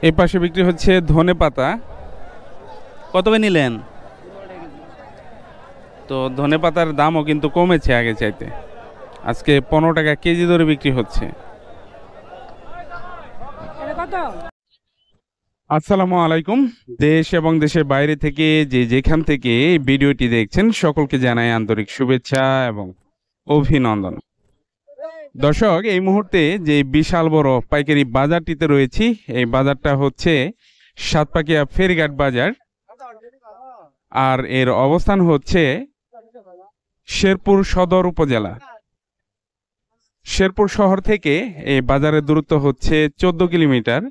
এই পাশে বিক্রি হচ্ছে ধনেপাতা। কত করে নিলেন? তো ধনেপাতার দামও কিন্তু কমেছে আগে চাইতে। আজকে 15 টাকা কেজি ধরে বিক্রি হচ্ছে। আসসালামু আলাইকুম। দেশ এবং দেশের বাইরে থেকে যে যেখান থেকে এই ভিডিওটি দেখছেন সকলকে জানাই আন্তরিক শুভেচ্ছা এবং অভিনন্দন। দর্শক, এই মুহূর্তে যে বিশাল বড় পাইকারি বাজারটিতে রয়েছি, এই বাজারটা হচ্ছে সাতপাকিয়া ফেরিঘাট বাজার, আর এর অবস্থান হচ্ছে শেরপুর সদর উপজেলা। শেরপুর শহর থেকে এই বাজারের দূরত্ব হচ্ছে 14 কিলোমিটার।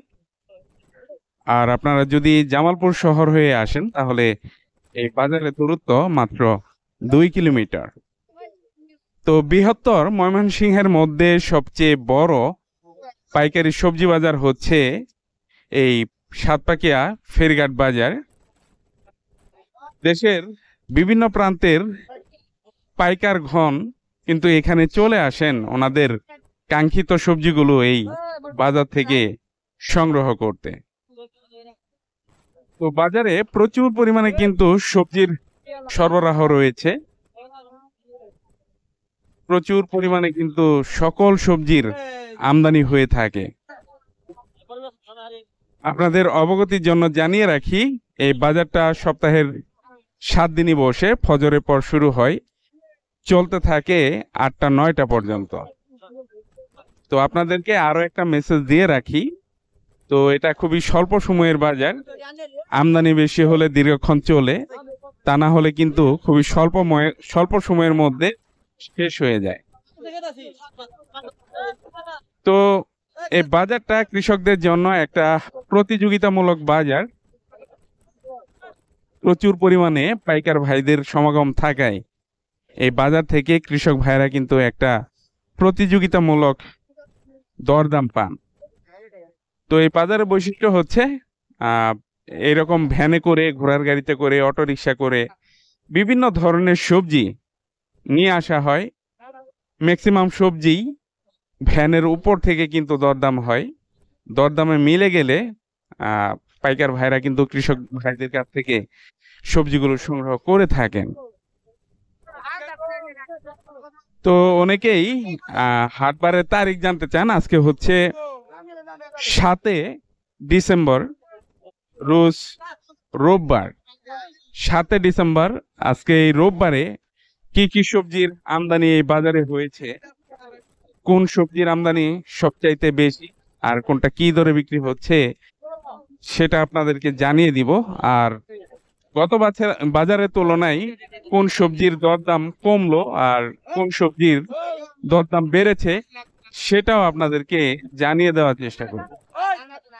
আর আপনারা যদি জামালপুর শহর হয়ে আসেন তাহলে এই বাজারের দূরত্ব মাত্র 2 কিলোমিটার। তো বৃহত্তর ময়মনসিংহের মধ্যে সবচেয়ে বড় পাইকারি সবজি বাজার হচ্ছে এই সাতপাকিয়া ফেরিঘাট বাজার। দেশের বিভিন্ন প্রান্তের পাইকারগণ কিন্তু এখানে চলে আসেন ওনাদের কাঙ্ক্ষিত সবজিগুলো এই বাজার থেকে সংগ্রহ করতে। তো বাজারে প্রচুর পরিমাণে কিন্তু সবজির সরবরাহ রয়েছে। প্রচুর পরিমাণে কিন্তু সকল সবজির আমদানি হয়ে থাকে। আপনাদের অবগতির জন্য জানিয়ে রাখি, এই বাজারটা সপ্তাহের 7 দিনই বসে। ফজরের পর শুরু হয়, চলতে থাকে 8টা-9টা পর্যন্ত। তো আপনাদেরকে আরো একটা মেসেজ দিয়ে রাখি, তো এটা খুবই স্বল্প সময়ের বাজার। আমদানি বেশি হলে দীর্ঘক্ষণ চলে, তা না হলে কিন্তু খুবই স্বল্প সময়ের মধ্যে শেষ হয়ে যায়। তো এই বাজারটা কৃষকদের জন্য একটা প্রতিযোগিতামূলক বাজার। প্রচুর পরিমাণে পাইকার ভাইদের সমাগম থাকায় এই বাজার থেকে কৃষক ভাইরা কিন্তু একটা প্রতিযোগিতামূলক দরদাম পান। তো এই বাজারের বৈশিষ্ট্য হচ্ছে এরকম ভ্যানে করে, ঘোড়ার গাড়িতে করে, অটো রিক্সা করে বিভিন্ন ধরনের সবজি নিয়ে আসা হয়। ম্যাক্সিমাম সবজি ভ্যানের উপর থেকে কিন্তু দরদাম হয়। দরদামে মিলে গেলে পাইকার ভাইরা কিন্তু কৃষক ভাইদের কাছ থেকে সবজিগুলো সংগ্রহ করে থাকেন। তো অনেকেই হাটবারের তারিখ জানতে চান। আজকে হচ্ছে 7 ডিসেম্বর, রোজ রোববার। 7 ডিসেম্বর আজকে এই রোববারে কি কি সবজির আমদানি এই বাজারে হয়েছে, কোন সবজির আমদানি সবচাইতে বেশি, আর কোনটা কি দরে বিক্রি হচ্ছে সেটা আপনাদেরকে জানিয়ে দিব। আর গত বাজারের তুলনায় কোন সবজির দরদাম কমলো আর কোন সবজির দরদাম বেড়েছে সেটাও আপনাদেরকে জানিয়ে দেওয়ার চেষ্টা করব।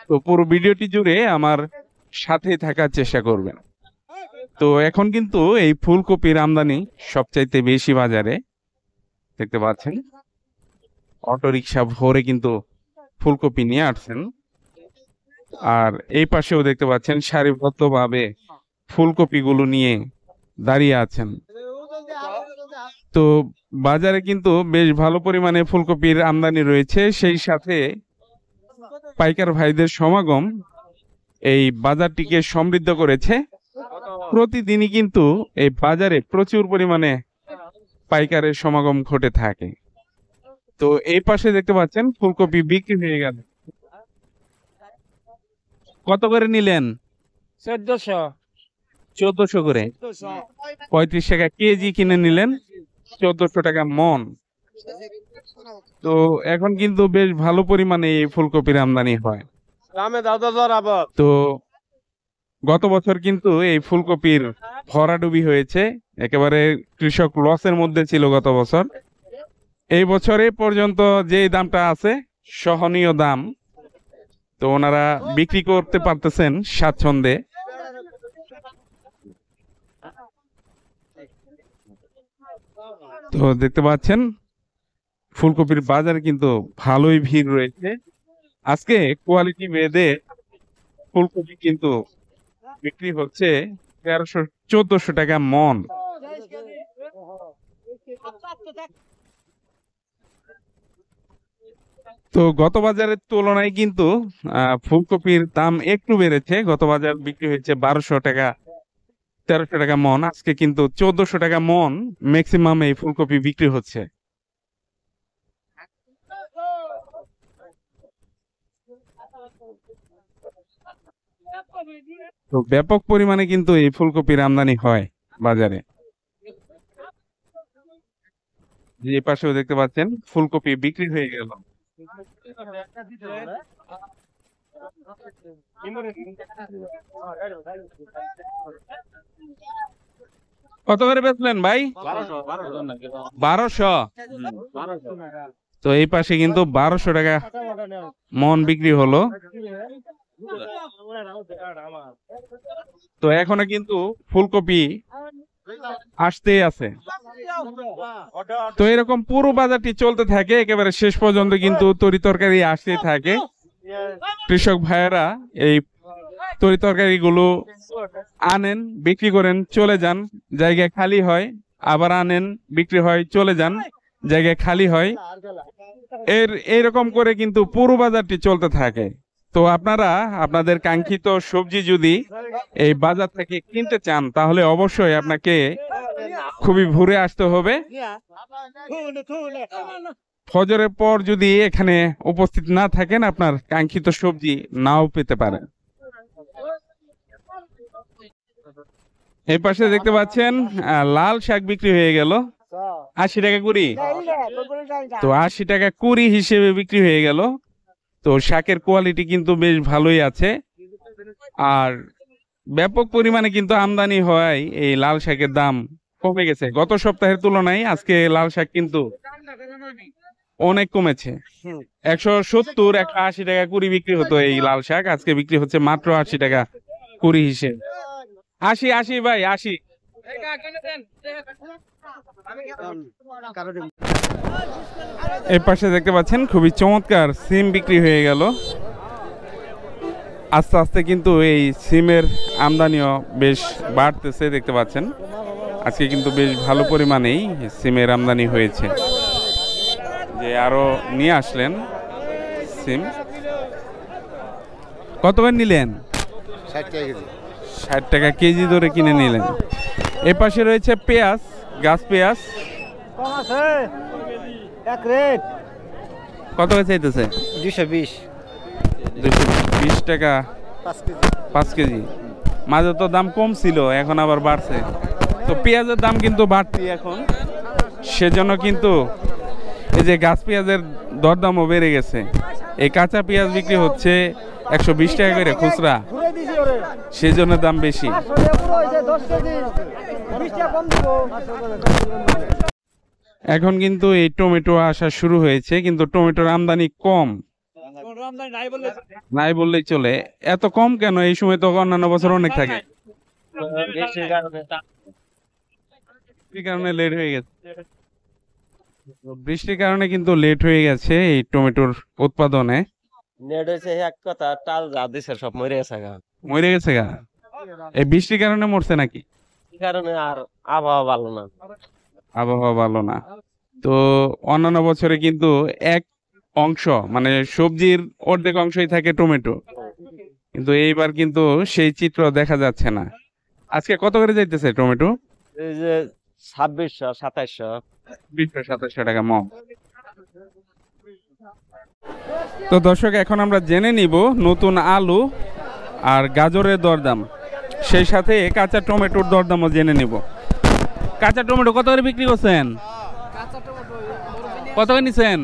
তো পুরো ভিডিওটি জুড়ে আমার সাথে থাকার চেষ্টা করবেন। তো এখন কিন্তু এই ফুলকপির আমদানি সবচাইতে বেশি বাজারে। দেখতে পাচ্ছেন অটো রিক্সা ভরে কিন্তু ফুলকপি নিয়ে আসছেন। আর এই পাশেও দেখতে পাচ্ছেন সারিবদ্ধভাবে ফুলকপিগুলো নিয়ে দাঁড়িয়ে আছেন। তো বাজারে কিন্তু বেশ ভালো পরিমাণে ফুলকপির আমদানি রয়েছে। সেই সাথে পাইকার ভাইদের সমাগম এই বাজারটিকে সমৃদ্ধ করেছে। প্রতিদিনই কিন্তু এই বাজারে প্রচুর পরিমাণে পাইকারের সমাগম ঘটে থাকে। তো এই পাশে দেখতে পাচ্ছেন ফুলকপি বিক্রি হয়ে গেল। কত করে নিলেন? 1400 করে। 35 টাকা কেজি কিনে নিলেন, 1400 টাকা মন। তো এখন কিন্তু বেশ ভালো পরিমাণে এই ফুলকপির আমদানি হয়। তো গত বছর কিন্তু এই ফুলকপির ভরাডুবি হয়েছে, একেবারে কৃষক লসের মধ্যে ছিল গত বছর। এই বছরে পর্যন্ত যে দামটা আছে সহনীয় দাম, তো ওনারা বিক্রি করতে পারতেছেন স্বাচ্ছন্দ্যে। তো দেখতে পাচ্ছেন ফুলকপির বাজারে কিন্তু ভালোই ভিড় রয়েছে। আজকে কোয়ালিটি ভেদে ফুলকপি কিন্তু বিক্রি হচ্ছে 1300-1400 টাকা মন। তো গত বাজারের তুলনায় কিন্তু ফুলকপির দাম একটু বেড়েছে। গত বাজার বিক্রি হয়েছে 1200 টাকা 1300 টাকা মন, আজকে কিন্তু 1400 টাকা মন ম্যাক্সিমাম এই ফুলকপি বিক্রি হচ্ছে। তো ব্যাপক পরিমাণে কিন্তু এই ফুলকপির আমদানি হয় বাজারে। যে পাশেও দেখতে পাচ্ছেন ফুলকপি বিক্রি হয়ে গেল। কত করে বেচলেন ভাই? 1200। তো এই পাশে কিন্তু 1200 টাকা মন বিক্রি হলো। তো এখনো কিন্তু ফুলকপি আসতেই আছে। তো এরকম পুরো বাজারটি চলতে থাকে, একেবারে শেষ পর্যন্ত কিন্তু তরি তরকারি আসতেই থাকে। কৃষক ভাইয়েরা এই তরি তরকারি গুলো আনেন, বিক্রি করেন, চলে যান, জায়গায় খালি হয়, আবার আনেন, বিক্রি হয়, চলে যান, জায়গায় খালি হয়। এইরকম করে কিন্তু পুরো বাজারটি চলতে থাকে। তো আপনারা আপনাদের কাঙ্ক্ষিত সবজি যদি এই বাজার থেকে কিনতে চান, তাহলে অবশ্যই আপনাকে খুবই ভোরে আসতে হবে। ফজরের পর যদি এখানে উপস্থিত না থাকেন, আপনার কাঙ্ক্ষিত সবজি নাও পেতে পারেন। এই পাশে দেখতে পাচ্ছেন লাল শাক বিক্রি হয়ে গেল 80 টাকা কুড়ি। তো 80 টাকা কুড়ি হিসেবে বিক্রি হয়ে গেল। তো শাকের কোয়ালিটি কিন্তু বেশ ভালোই আছে, আর ব্যাপক পরিমাণে কিন্তু আমদানি হয়। এই লাল শাকের দাম কমে গেছে গত সপ্তাহের তুলনায়। আজকে লাল শাক কিন্তু অনেক কমেছে। 170 180 টাকা কুড়ি বিক্রি হতো এই লাল শাক, আজকে বিক্রি হচ্ছে মাত্র 80 টাকা কুড়ি হিসেবে। 80 ভাই 80। এই পাশে দেখতে পাচ্ছেন খুবই চমৎকার সিম বিক্রি হয়ে গেল। আস্তে আস্তে কিন্তু এই সিমের আমদানিও বেশ বাড়তেছে, দেখতে পাচ্ছেন। আজকে কিন্তু বেশ ভালো পরিমাণেই সিমের আমদানি হয়েছে। যে আরো নিয়ে আসলেন সিম। কত করে নিলেন? 60 টাকা কেজি ধরে কিনে নিলেন। এ পাশে রয়েছে পেঁয়াজ, গাছ পেঁয়াজ। কত করে চাইতেছে? 220 টাকা 5 কেজি। মাঝে তো দাম কম ছিল, এখন আবার বাড়ছে। তো পেঁয়াজের দাম কিন্তু বাড়তি এখন, সেজন্য কিন্তু এই যে গাছ পেঁয়াজের দরদামও বেড়ে গেছে। এই কাঁচা পেঁয়াজ বিক্রি হচ্ছে 120 টাকা করে খুচরা, সেজন্য দাম বেশি। এখন কিন্তু এই টমেটো আসা শুরু হয়েছে, কিন্তু টমেটোর আমদানি কম, নাই বললেই চলে। এত কম কেন? এই সময় তো অন্যান্য বছর অনেক থাকে। কারণে লেট হয়ে গেছে, বৃষ্টির কারণে কিন্তু লেট হয়ে গেছে এই টমেটোর উৎপাদনে। সব মরে গেছে গা। এই বৃষ্টির কারণে মরছে নাকি? কারণে আর আবহাওয়া ভালো না। আবহাওয়া ভালো না। তো অন্যান্য বছরে কিন্তু এক অংশ, মানে সবজির অর্ধেক অংশই থাকে টমেটো, কিন্তু এইবার কিন্তু সেই চিত্র দেখা যাচ্ছে না। আজকে কত করে যাইতেছে টমেটো? এই যে 2600 2700 2700 টাকা মন। তো দর্শক, এখন আমরা জেনে নিব নতুন আলু আর গাজরের দরদাম, সেই সাথে কাঁচা টমেটোর দরদামও জেনে নিব। কাঁচা টমেটো কত করে বিক্রি করছেন? কত করে নিছেন?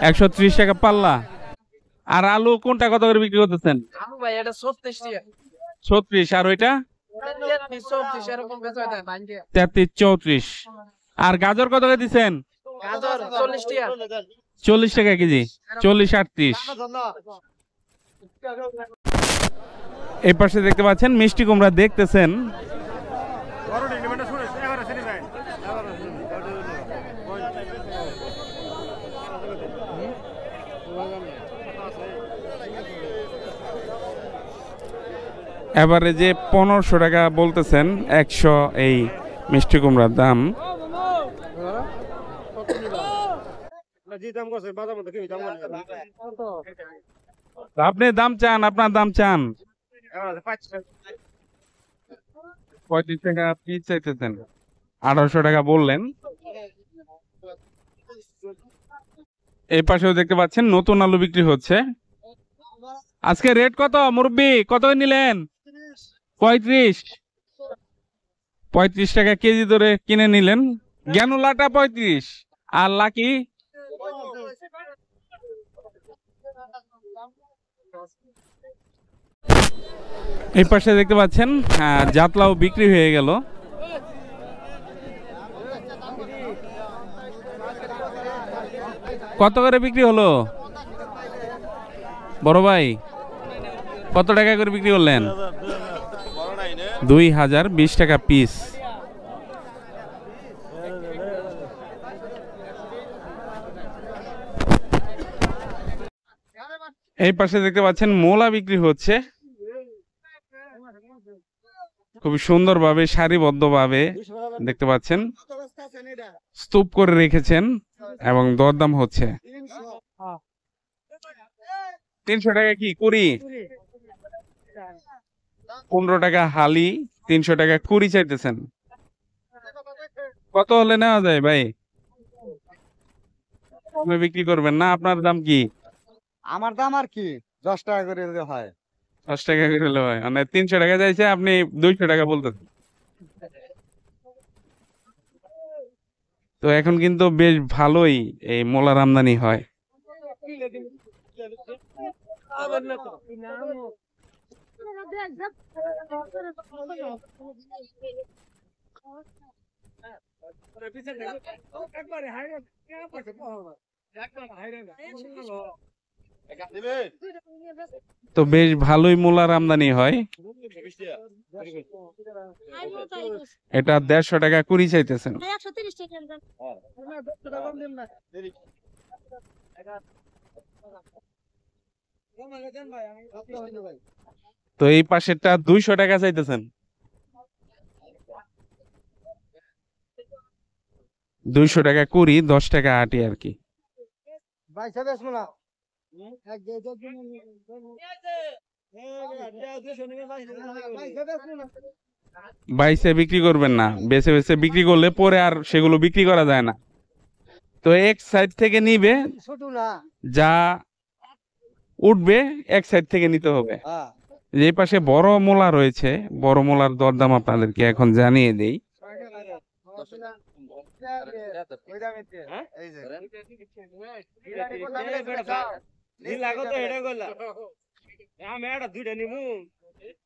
130 টাকা পাল্লা। আর আলু কোনটা কত করে বিক্রি করতেছেন? 36। আর ওইটা 33 34। আর গাজর কত করে দিচ্ছেন? 40 টাকা কেজি। 40 38। এই পাশে দেখতে পাচ্ছেন মিষ্টি কুমড়া দেখতেছেন। এবারে যে 1500 টাকা বলতেছেন 100 এই মিষ্টি কুমড়ার দাম। আপনি দাম চান, আপনার দাম চান 35 টাকা পিস চাইতেছেন, 1800 টাকা বললেন। এই পাশেও দেখতে পাচ্ছেন নতুন আলু বিক্রি হচ্ছে। আজকে রেট কত মুরব্বি, কত নিলেন? 35 টাকা কেজি ধরে কিনে নিলেন। গ্যানুলাটা 35 আর লাকি এই পাশে দেখতে পাচ্ছেন জাতলাও বিক্রি হয়ে গেল। কত করে বিক্রি হলো বড় ভাই? কত টাকা করে বিক্রি করলেন? 2020 টাকা পিস। এই পাশে দেখতে পাচ্ছেন মোলা বিক্রি হচ্ছে, খুবই সুন্দরভাবে সারিবদ্ধভাবে দেখতে পাচ্ছেন, স্তূপ করে রেখেছেন এবং দরদাম হচ্ছে। 300 টাকা কি কুড়ি? 15 টাকা হালি, 300 টাকা কুড়ি চাইতেছেন। কত হলে নেওয়া যায় ভাই? আপনি বিক্রি করবেন না? আপনার দাম কি? আমার দাম আর কি 10 টাকা করে দিলে হয়। 10 টাকা করে হলে হয়, মানে 300 টাকা চাইছে, আপনি 200 টাকা বলতেছেন। তো এখন কিন্তু বেশ ভালোই এই মোলার আমদানি হয়। তো বেশ ভালোই মোলার আমদানি হয়। এটা 150 টাকা কুড়ি চাইতেছেন। তো এই পাশেরটা 200 টাকা চাইতেছেন। 200 টাকা কুড়ি, 10 টাকা আটি আর কি। বাইসে বিক্রি করবেন না, বেছে বেছে বিক্রি করলে পরে আর সেগুলো বিক্রি করা যায় না। তো এক সাইড থেকে নিবে, যা উঠবে এক সাইড থেকে নিতে হবে। যে পাশে বড় মোলা রয়েছে, বড় মোলার দরদাম আপনাদেরকে এখন জানিয়ে দেই।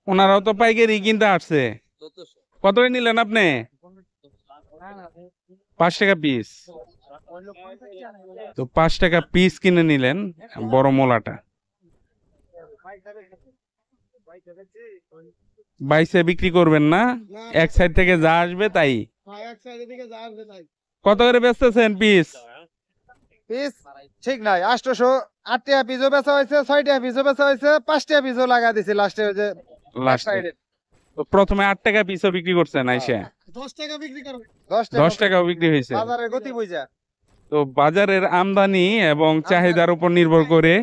ওনারাও তো পাইকারি কিনতে আসছে। কত নিলেন আপনি? 5 টাকা পিস। তো 5 টাকা পিস কিনে নিলেন বড় মোলাটা। বাইসে বিক্রি করবেন না, এক সাইড থেকে যা আসবে তাই। কত করে বেচতেছেন পিস? পিস ঠিক নাই, 800 8 টাকা পিসও বেচা হয়েছে, 6 টাকা পিসও বেচা হয়েছে, 5 টাকা পিসও লাগা দিছি লাস্টে। ওই যে তো প্রথমে 8 টাকা পিসও বিক্রি করছেন আইসা? 10 টাকা বিক্রি করো। 10 টাকাও বিক্রি হয়েছে। বাজারের গতি বুঝা। তো বাজারের আমদানি এবং চাহিদার উপর নির্ভর করে,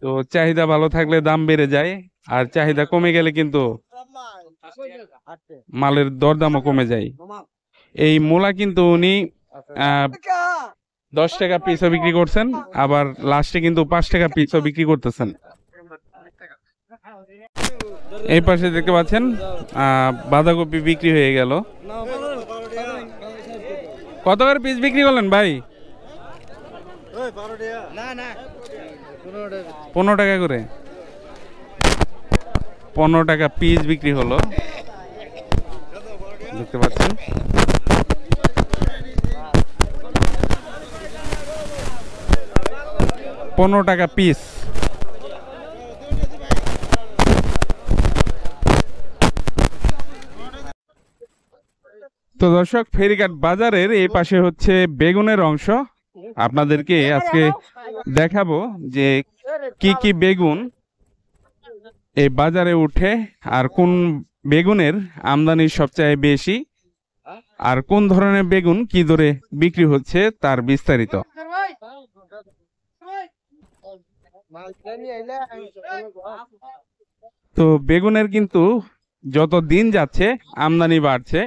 তো চাহিদা ভালো থাকলে দাম বেড়ে যায়, আর চাহিদা কমে গেলে কিন্তু মালের দরদামও কমে যায়। এই মূলা কিন্তু উনি 10 টাকা পিসও বিক্রি করছেন, আবার লাস্টে কিন্তু 5 টাকা পিসও বিক্রি করতেছেন। এই পাশে দেখতে পাচ্ছেন বাঁধাকপি বিক্রি হয়ে গেল। কত করে পিস বিক্রি করলেন ভাই? 15 টাকা করে। 15 টাকা পিস বিক্রি হলো, দেখতে পাচ্ছেন। টাকা পিস। তো দর্শক, ফেরিঘাট বাজারের এই পাশে হচ্ছে বেগুনের অংশ। আপনাদেরকে আজকে দেখাবো যে কি কি বেগুন এই বাজারে উঠে, আর কোন বেগুনের আমদানি সবচেয়ে বেশি, আর কোন ধরনের বেগুন কি দরে বিক্রি হচ্ছে তার বিস্তারিত। তো বেগুনের কিন্তু যত দিন যাচ্ছে আমদানি বাড়ছে।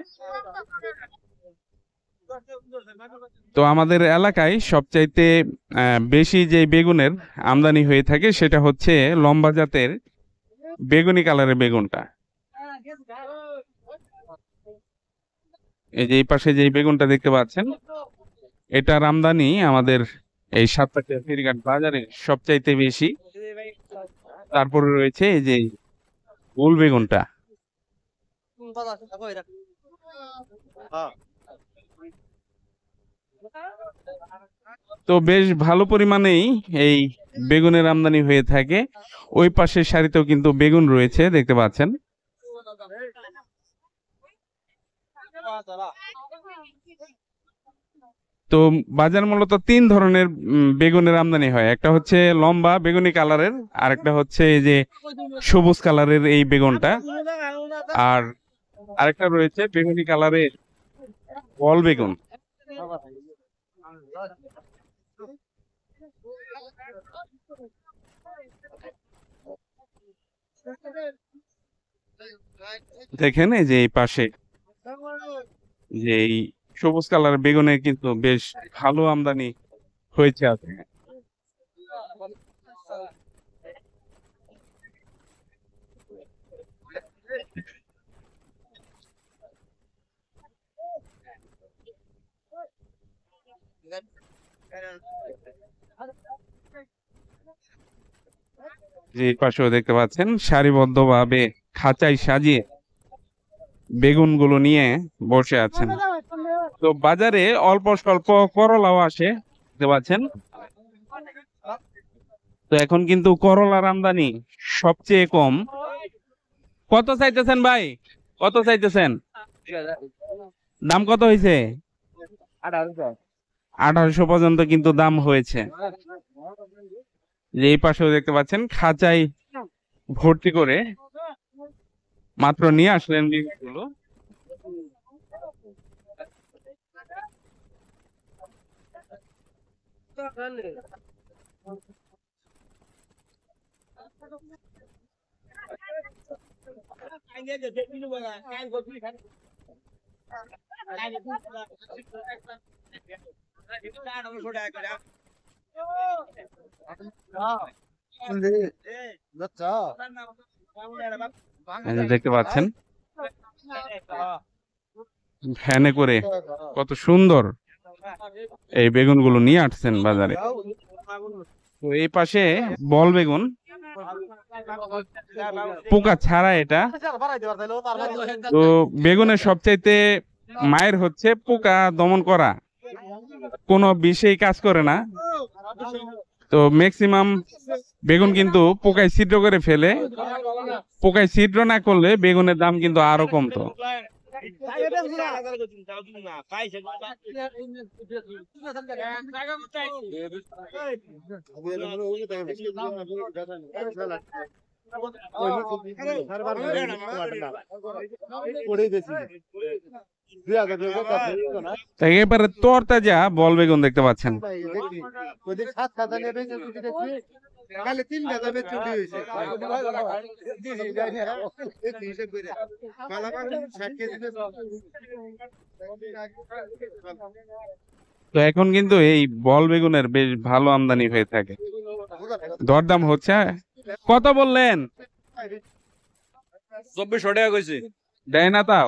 তো আমাদের এলাকায় সবচাইতে বেশি যে বেগুনের আমদানি হয়ে থাকে সেটা হচ্ছে লম্বা জাতের বেগুনি কালারের বেগুনটা। এই যে এই পাশে যে বেগুনটা দেখতে পাচ্ছেন, এটার আমদানি আমাদের এই সাতক্ষীরা ফেরিঘাট বাজারে সবচাইতে বেশি। তারপরে রয়েছে এই যে গোল বেগুনটা। তো বেশ ভালো পরিমাণেই এই বেগুনের আমদানি হয়ে থাকে। ওই পাশের সারিতেও কিন্তু বেগুন রয়েছে দেখতে পাচ্ছেন। তো বাজার মূলত তিন ধরনের বেগুনের আমদানি হয়। একটা হচ্ছে লম্বা বেগুনি কালারের, আর একটা হচ্ছে এই যে সবুজ কালারের এই বেগুনটা, আর আরেকটা রয়েছে বেগুনি কালারের বল বেগুন। দেখেন এই যে এই পাশে যে এই সবুজ কালার বেগুনের কিন্তু বেশ ভালো আমদানি হয়েছে আজকে। যে এই পাশেও দেখতে পাচ্ছেন সারিবদ্ধভাবে খাঁচায় সাজিয়ে বেগুনগুলো নিয়ে বসে আছেন। তো বাজারে অল্প স্বল্প করলাও আসে দেখতে পাচ্ছেন। তো এখন কিন্তু করলার আমদানি সবচেয়ে কম। কত চাইতেছেন ভাই, কত চাইতেছেন? দাম কত হয়েছে? 1800 পর্যন্ত কিন্তু দাম হয়েছে। যে এই পাশেও দেখতে পাচ্ছেন খাঁচায় ভর্তি করে মাত্র নিয়ে আসলেন বেগুনগুলো। এই যে দেখতে পাচ্ছেন ভ্যানে করে কত সুন্দর এই বেগুনগুলো নিয়ে আসছেন বাজারে। তো এই পাশে বল বেগুন, পোকা ছাড়া এটা। তো বেগুনের সবচাইতে মায়ের হচ্ছে পোকা দমন করা, কোনো বিষেই কাজ করে না। তো ম্যাক্সিমাম বেগুন কিন্তু পোকায় ছিদ্র করে ফেলে। পোকায় ছিদ্র না করলে বেগুনের দাম কিন্তু আরো কমতো। একেবারে তরতাজা বল বেগুন দেখতে পাচ্ছেন। তো এখন কিন্তু এই বল বেগুনের বেশ ভালো আমদানি হয়ে থাকে। দরদাম হচ্ছে। কত বললেন? 2400 টাকা কইছে। দেয় না তাও?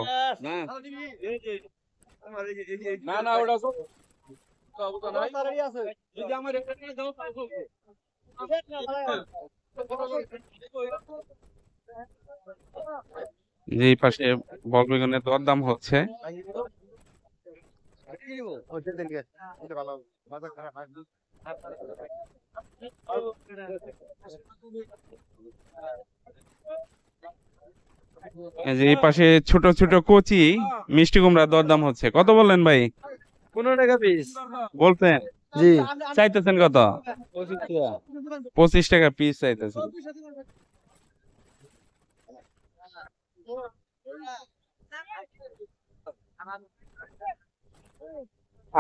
না ওটা যদি আমার যে পাশে বল বেগুনের দরদাম হচ্ছে। যে এই পাশে ছোট ছোট কচি মিষ্টি কুমড়ার দরদাম হচ্ছে। কত বললেন ভাই? 15 টাকা পিস বলছেন? জি। চাইতেছেন কত? 25 টাকা পিস চাইতেছেন।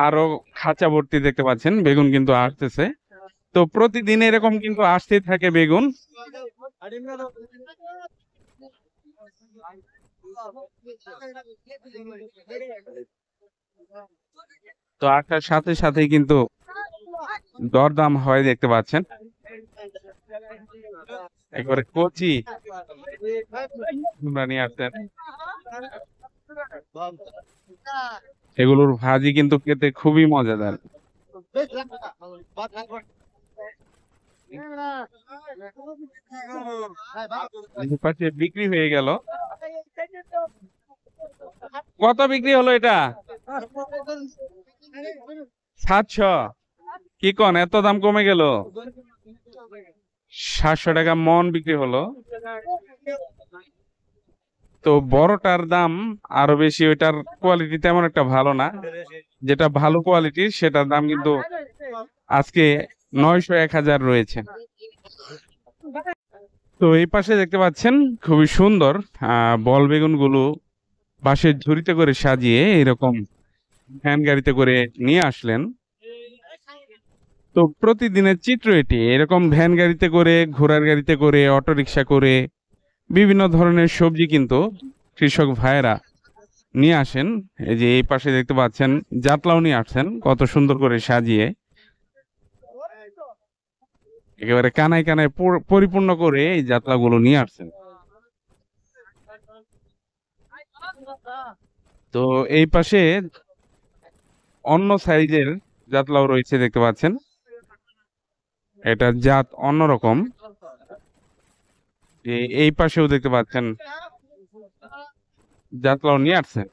আরো খাঁচা ভর্তি দেখতে পাচ্ছেন বেগুন কিন্তু আসতেছে। তো প্রতিদিন এরকম কিন্তু আসতেই থাকে বেগুন। তো আসার সাথে সাথেই কিন্তু দরদাম হয় দেখতে পাচ্ছেন। একবারে কচি কুমড়া নিয়ে আসছেন। এগুলোর ভাজি কিন্তু খেতে খুবই মজাদার। এই পাশে বিক্রি হয়ে গেল। কত বিক্রি হলো এটা? 700। কি কোন এত দাম কমে গেল? 700 টাকা মন বিক্রি হলো। তো বড়টার দাম আরো বেশি, ওইটার কোয়ালিটি তেমন একটা ভালো না। যেটা ভালো কোয়ালিটির সেটার দাম কিন্তু আজকে 900-1000 রয়েছে। তো এই পাশে দেখতে পাচ্ছেন খুবই সুন্দর বল বেগুন গুলো বাঁশের ঝুড়িতে করে সাজিয়ে এরকম ভ্যান গাড়িতে করে নিয়ে আসলেন। তো প্রতিদিনের চিত্র এটি। এরকম ভ্যান গাড়িতে করে, ঘোড়ার গাড়িতে করে, অটোরিকশা করে বিভিন্ন ধরনের সবজি কিন্তু কৃষক ভাইয়েরা নিয়ে আসেন। এই যে এই পাশে দেখতে পাচ্ছেন জাতলাও নিয়ে আসছেন কত সুন্দর করে সাজিয়ে, একেবারে কানায় কানায় পরিপূর্ণ করে এই জাতলাগুলো নিয়ে আসছেন। তো এই পাশে অন্য সাইজের জাতলাও রয়েছে দেখতে পাচ্ছেন। এটা জাত অন্যরকম। এই পাশেও দেখতে পাচ্ছেন জাতলাও নিয়ে আসছেন।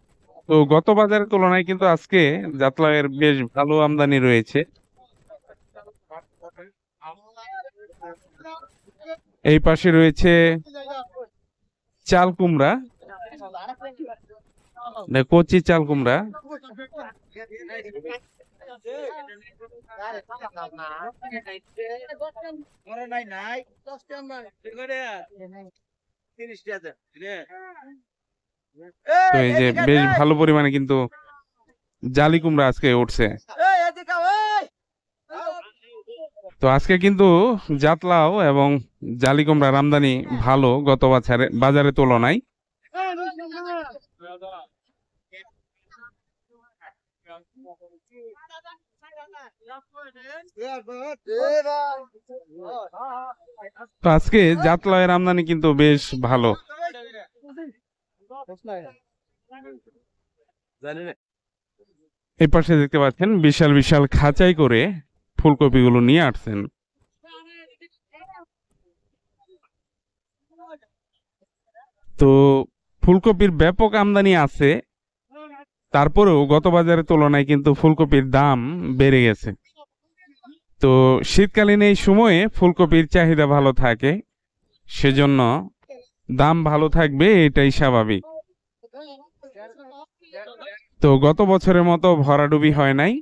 তো গত বাজারের তুলনায় কিন্তু আজকে জাতলাওয়ের বেশ ভালো আমদানি রয়েছে। এই পাশে রয়েছে চাল কুমড়া, কচি চাল কুমড়া। তো এই যে বেশ ভালো পরিমাণে কিন্তু জালি কুমড়া আজকে উঠছে। তো আজকে কিন্তু জাতলাও এবং জালি কুমড়ার আমদানি ভালো গত বাজারের তুলনায়। তো আজকে জাতলাওয়ের আমদানি কিন্তু বেশ ভালো। এই পাশে দেখতে পাচ্ছেন বিশাল বিশাল খাঁচাই করে ফুলকপি গুলো নিয়ে আসছেন। তো ফুলকপির ব্যাপক আমদানি আছে, তারপরেও গত বাজারের তুলনায় কিন্তু ফুলকপির দাম বেড়ে গেছে। তো শীতকালীন এই সময়ে ফুলকপির চাহিদা ভালো থাকে, সেজন্য দাম ভালো থাকবে, এটাই স্বাভাবিক। তো গত বছরের মতো ভরাডুবি হয় নাই,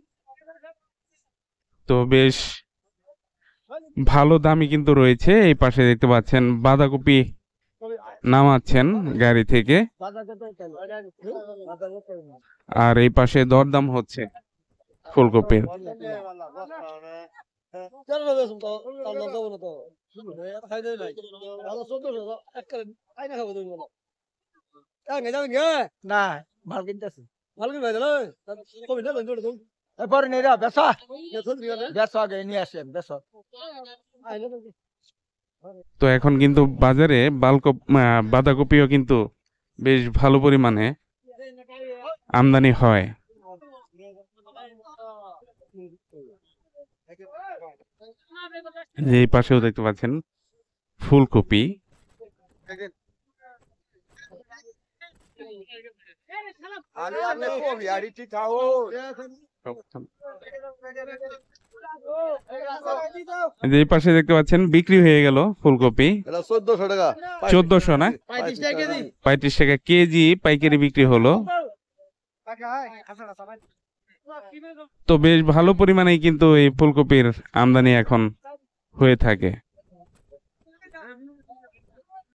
তো বেশ ভালো দামই কিন্তু রয়েছে। এই পাশে দেখতে পাচ্ছেন বাঁধাকপি নামাচ্ছেন গাড়ি থেকে, আর এই পাশে দরদাম হচ্ছে ফুলকপির। না ভাল কিনতেছি, ভাল কিনবে এরপরে নেরা বেসা বেসা আগে নিয়ে আসেন বেসা। তো এখন কিন্তু বাজারে বাঁধাকপিও কিন্তু বেশ ভালো পরিমাণে আমদানি হয়। এই পাশেও দেখতে পাচ্ছেন ফুলকপি। এই পাশে দেখতে পাচ্ছেন বিক্রি হয়ে গেল ফুলকপি 1400 টাকা, 1400 না 35 টাকা কেজি পাইকারি বিক্রি হলো। তো বেশ ভালো পরিমাণে কিন্তু এই ফুলকপির আমদানি এখন হয়ে থাকে।